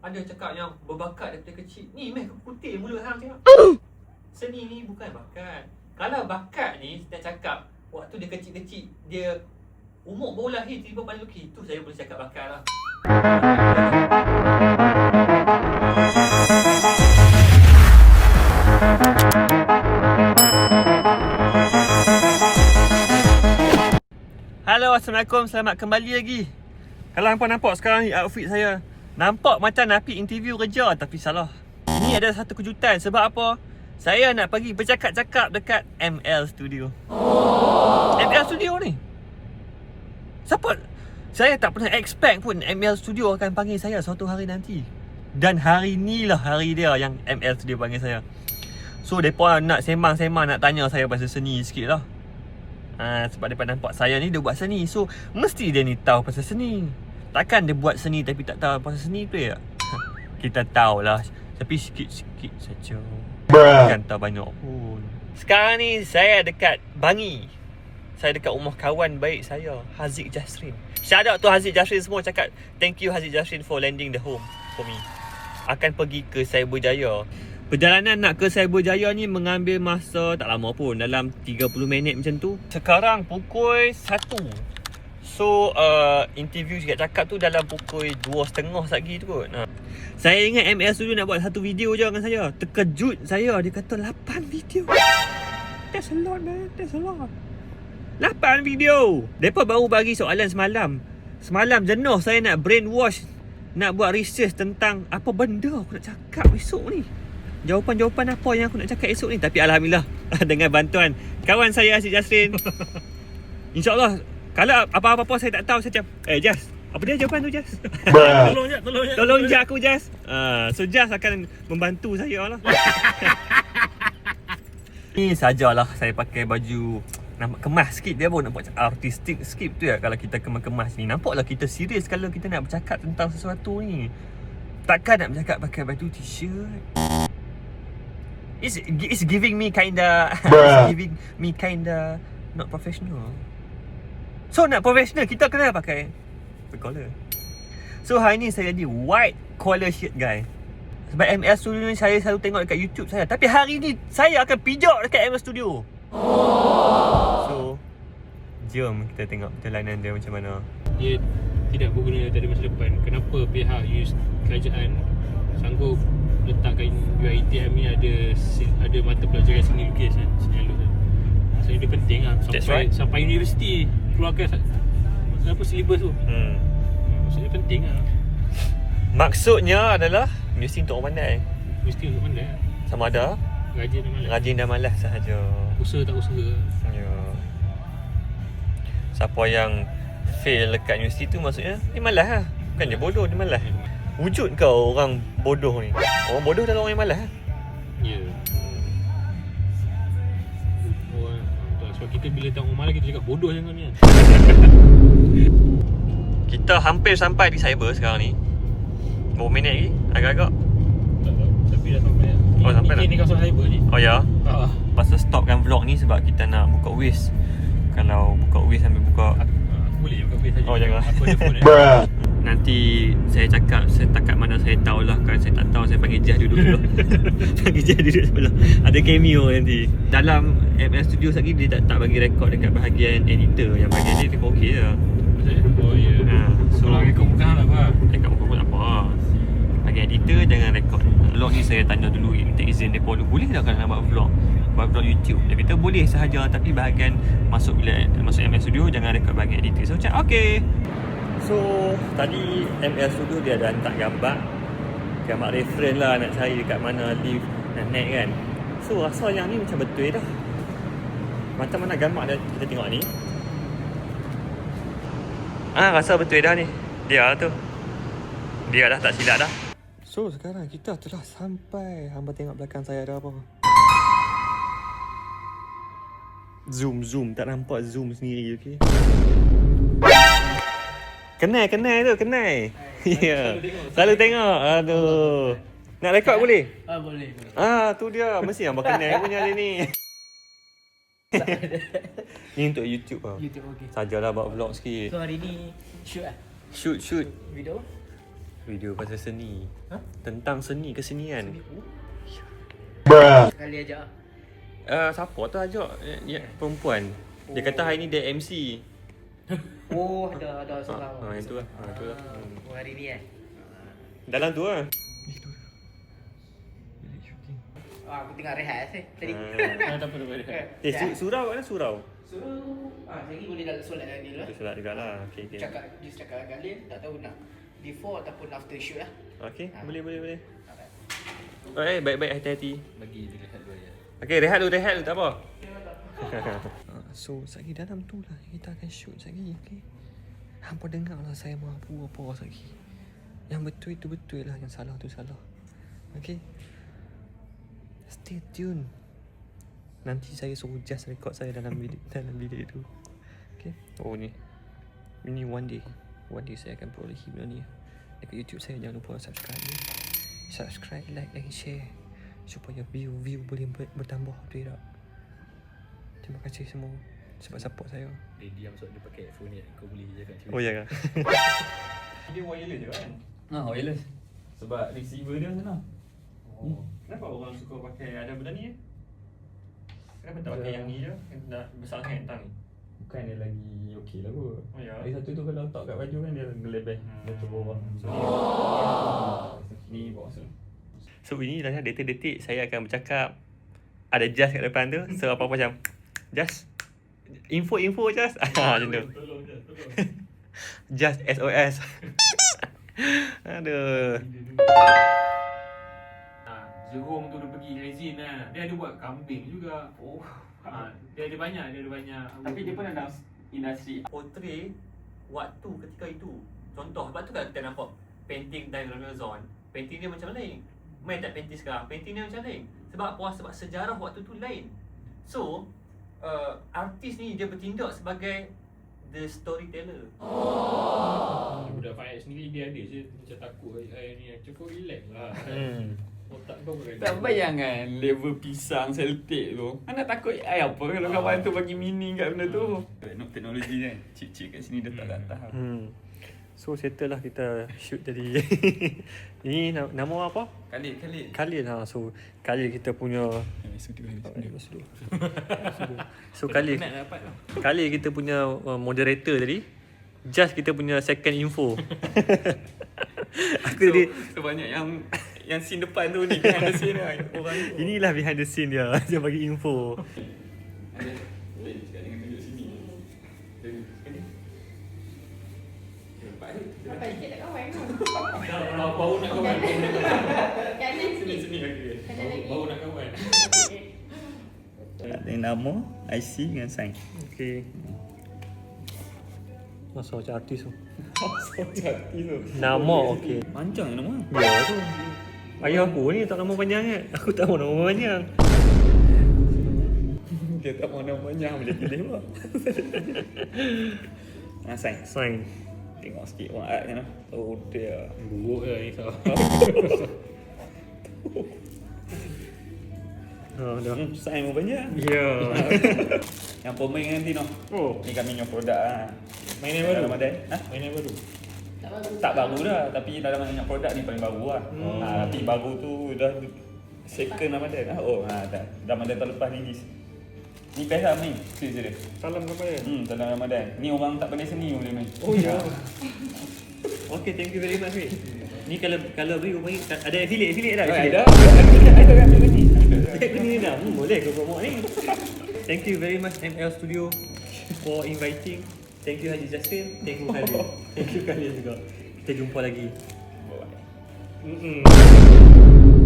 Ada cakap yang berbakat daripada kecil. Ni meh putih mulut hang tengok. Seni ni bukan bakat. Kalau bakat ni kita cakap waktu dia kecil-kecil, dia umur baru lahir tiba pandai lukis, tu saya boleh cakap bakat lah. Halo, Assalamualaikum. Selamat kembali lagi. Kalau hampa nampak sekarang ni outfit saya, nampak macam nak pergi interview kerja, tapi salah. Ini ada satu kejutan. Sebab apa? Saya nak pergi bercakap-cakap dekat ML Studio. ML Studio ni, siapa? Saya tak pernah expect pun ML Studio akan panggil saya suatu hari nanti. Dan hari ni lah hari dia yang ML Studio panggil saya. So mereka nak sembang-sembang, nak tanya saya pasal seni sikit lah. Sebab mereka nampak saya ni dia buat seni. So mesti dia ni tahu pasal seni. Takkan dia buat seni tapi tak tahu pasal seni tu ya? Kita tahulah, tapi sikit-sikit saja. Bukan tak banyak pun. Sekarang ni saya dekat Bangi. Saya dekat rumah kawan baik saya, Haziq Jasrin. Shout out to Haziq Jasrin semua, cakap thank you Haziq Jasrin for lending the home for me. Akan pergi ke Cyberjaya. Perjalanan nak ke Cyberjaya ni mengambil masa tak lama pun, dalam 30 minit macam tu. Sekarang pukul 1. So interview cakap tu dalam pukul 2.30 lagi tu kot. Saya ingat ML Studio nak buat satu video je dengan saya. Terkejut saya, dia kata 8 video. That's a lot man, that's a lot. 8 video. Mereka baru bagi soalan semalam. Semalam jenuh saya nak brainwash, nak buat research tentang apa benda aku nak cakap esok ni. Jawapan-jawapan apa yang aku nak cakap esok ni. Tapi Alhamdulillah dengan bantuan kawan saya Haziq Jasrin, InsyaAllah kalau apa-apa saya tak tahu, saya cakap Jas, apa dia jawapan tu Jas? Tolong je aku Jas. So Jas akan membantu saya lah. Ni sajalah saya pakai baju nampak kemas sikit. Dia pun nampak artistik sikit tu ya. Kalau kita kemas-kemas ni, nampaklah kita serius kalau kita nak bercakap tentang sesuatu ni. Takkan nak bercakap pakai baju t-shirt. It's giving me kinda it's giving me kinda not professional. So nak professional, kita kena pakai collar. So hari ni saya jadi white collar shirt guys. Sebab ML Studio ni saya selalu tengok dekat YouTube saya. Tapi hari ni saya akan pijak dekat ML Studio. So jom kita tengok perjalanan dia macam mana. Dia tidak berguna pada masa depan. Kenapa pihak kerajaan sanggup letakkan UiTM ni ada mata pelajaran seni lukis kan, seni halus kan. So dia penting lah sampai universiti keluarkan apa silibus tu. Maksudnya penting lah. Maksudnya adalah mesti untuk orang pandai. Mesti untuk pandai lah. Sama ada rajin dan malas sahaja. Usaha tak usaha. Ya. Siapa yang fail dekat universiti tu maksudnya dia malas lah. Bukan dia bodoh, dia malas. Wujud kau orang bodoh ni? Orang bodoh adalah orang yang malas lah. Ya. Sebab kita bila tengok orang malas, kita cakap bodoh jangan ni. Kita hampir sampai di cyber sekarang ni. Berapa minit lagi? Agak-agak Tak tahu. Tapi dah sampai. Oh sampai dah. Ni kawasan cyber ni. Oh ya? Pasal stopkan vlog ni sebab kita nak buka Waze. Kalau buka Waze sambil buka boleh buka Waze saja. Oh jangan. Aku ada phone Nanti saya cakap setakat mana saya tahulah. Kalau saya tak tahu, saya panggil Jas duduk sebelah. Panggil Jas duduk sebelah. Ada cameo nanti. Dalam ML Studio lagi dia tak bagi rekod dekat bahagian editor. Yang bahagian ni dia okey je. Oh ya. So kalau rekod bukan tak apa. Rekod bukan pun tak apa. Bahagian editor jangan rekod. Vlog ni saya tanya dulu, minta izin mereka dulu. Boleh tak kalau nak buat vlog? Buat vlog YouTube. Dia kata boleh sahaja, tapi bahagian masuk ML Studio jangan rekod bahagian editor. So macam okey. So tadi ML Studio dia ada hantar gambar reference lah, nak cari dekat mana live dan net kan. So rasa yang ni macam betul dah. Macam mana gambar dia kita tengok ni. Rasa betul dah ni. Dia tu. Dia dah tak silap dah. So sekarang kita telah sampai. Hamba tengok belakang saya ada apa. Zoom tak nampak zoom sendiri, okey. Kenal tu, kenal. Ya. Selalu tengok. Aduh. Nak rekod boleh? Boleh. Tu dia. Mesti hamba kenal punya dia ni. Ni untuk YouTube lah. YouTube okey. Sajalah buat vlog sikit. So hari ni shoot lah. Shoot. Video. Video pasal seni. Tentang seni kesenian. Sekali aja. Siapa tu ajak? Perempuan. Dia kata hari ni dia MC. Oh, ada seorang. Itu lah. Itu lah. Oh, hari ni Dalam tu lah. aku tengah rehat tadi. Tak apa. Surau mana surau? Lagi boleh dalam solat dengan dia lah. Itu solat juga lah. Okay. Cakap dengan Lin, tak tahu nak before ataupun after shoot lah. Okay, Ah. boleh. Alright. Baik-baik, hati-hati. Bagi dia rehat dulu ya. Okay, rehat dulu, tak apa. So, sekali dalam tu lah kita akan shoot sekali, okay? Hampa dengar lah saya mahu apa sekali. Yang betul itu betul lah, yang salah tu salah. Okay? Stay tune. Nanti saya suruh just record saya dalam video itu. Okay? Oh ni. Ini one day saya akan perolehi benda ni. Dekat YouTube saya jangan lupa subscribe. Subscribe, like and share. Supaya view boleh bertambah, betul tak? Terima kasih semua sebab support saya. Dia diam sebab dia pakai headphone ni. Kau boleh je kat TV. Oh ya kan? Dia wireless je kan? Wireless. Sebab receiver dia senang. Kenapa orang suka pakai ada benda ni? Kenapa tak pakai yang ni je? Nak besar sangat tang ni. Bukan dia lagi okey lah kot. Oh ya. Lagi satu tu kalau letak kat baju kan dia gelebeh. Dia turun bawah. Ni bawah sana. So ini dah detik-detik saya akan bercakap. Ada Just kat depan tu. So apa-apa macam Just info Just. Macam tu. Tolong. Just SOS. Aduh. Jerome tu dia pergi resin lah. Dia ada buat kambing juga. Dia ada banyak. Tapi dia pun ada industri. Portray waktu ketika itu. Contoh, sebab tu kan kita nampak painting dari Renaissance. Painting dia macam lain. Main tak painting sekarang, painting dia macam lain. Sebab apa? Sebab sejarah waktu tu lain. So, artis ni dia bertindak sebagai the storyteller. Budak Faiz sendiri dia ada je macam takut ni cukup relax lah. Otak kau berani. Tak bayangkan level pisang Celtic tu. Mana takut AI apa kalau kawan tu bagi meaning kat benda tu. Teknologi kan, chip-chip kat sini dia tak tahu. So settle lah kita shoot tadi. Ini nama apa? Khalid ha. So Khalid kita punya So Khalid kita punya moderator tadi. Just kita punya second info. Aku tadi Sebanyak yang scene depan tu ni behind the scene lah. Orang tu. inilah behind the scene dia. Dia bagi info. Cakap dengan tunjuk sini. Dapat sikit tak kawan tu? Kalau bau nak kawan. Kanan sikit. Sini lagi. Kanan lagi. Bau nak kawan. Ada nama, IC dengan sign. Okay. Masa macam artis tu. Hati tu. Nama okey. Panjang nama. Ya tu. Ayah aku ni tak nama panjang kan. Aku tak mahu nama panjang. Dia tak mau nama panjang boleh pilih lah. Sign. Sign. Tengok sikit orang art kan. Oh dia. Buruk lah ni tau. Dah. Sign pun banyak. Ya. Yang pemain nanti no. Oh, Ni kami punya produk lah. Mainan baru? Ramadan. Mainan baru? Tak baru dah, tapi dalam banyak produk ni paling baru lah. Tapi baru tu dah second Ramadan lah. Dah Ramadan tahun lepas release. Ni best lah main. Serius dia. salam kepada. Dalam Ramadan. Ni orang tak pandai seni boleh main. Oh ya. Okay, thank you very much wait. Ni kalau beri rumah ni ada affiliate dah. Ada. Ada kan ni. Ni dah. Boleh kau promote ni. Thank you very much ML Studio for inviting. Thank you Haji Justin. Thank you Khalid. Thank you Khalid juga. Kita jumpa lagi. Bye.